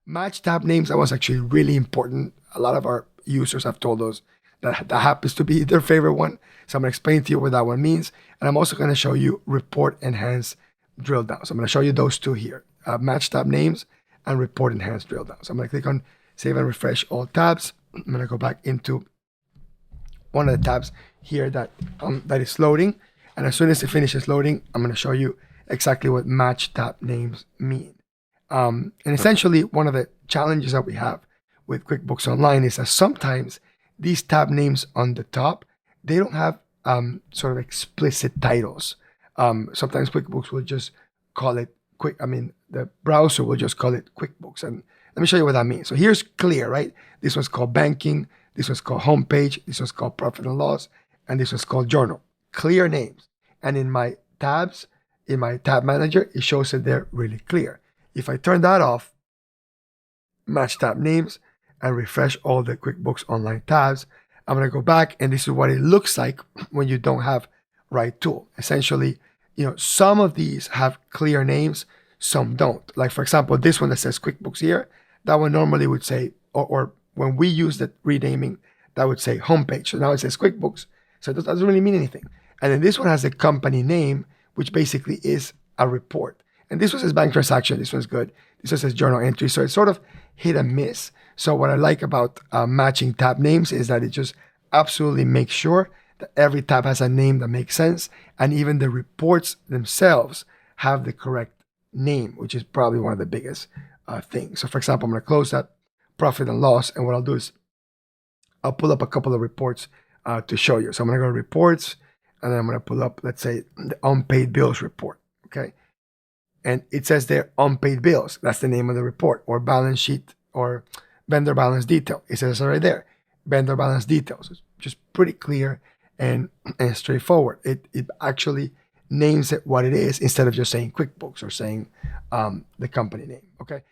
Match tab names, that was actually really important. A lot of our users have told us that that happens to be their favorite one. So I'm going to explain to you what that one means. And I'm also going to show you report enhanced drill down. So I'm going to show you those two here, match tab names and report enhanced drill down. So I'm going to click on save and refresh all tabs. I'm going to go back into one of the tabs here that is loading. And as soon as it finishes loading, I'm going to show you exactly what match tab names mean. And essentially, one of the challenges that we have with QuickBooks Online is that sometimes these tab names on the top, they don't have sort of explicit titles. Sometimes QuickBooks will just call it the browser will just call it QuickBooks. And let me show you what that means. So here's clear, right? This one's called banking. This one's called homepage. This one's called profit and loss. And this one's called journal. Clear names. And in my tabs, in my tab manager, it shows that they're really clear. If I turn that off, match tab names, and refresh all the QuickBooks Online tabs, I'm going to go back, and this is what it looks like when you don't have RightTool. Essentially, some of these have clear names, some don't. Like, for example, this one that says QuickBooks here, that one normally would say, or when we use the renaming, that would say homepage. So now it says QuickBooks, so it doesn't really mean anything. And then this one has the company name, which basically is a report. And this one says bank transaction. This one's good. This one says journal entry. So it's sort of hit and miss. So what I like about matching tab names is that it just absolutely makes sure that every tab has a name that makes sense. And even the reports themselves have the correct name, which is probably one of the biggest things. So for example, I'm going to close that profit and loss. And what I'll do is I'll pull up a couple of reports to show you. So I'm going to go to reports, and then I'm going to pull up, let's say, the unpaid bills report. Okay. And it says there unpaid bills. That's the name of the report, or balance sheet, or vendor balance detail. It says right there, vendor balance details. It's just pretty clear and straightforward. It actually names it what it is instead of just saying QuickBooks or saying the company name. Okay.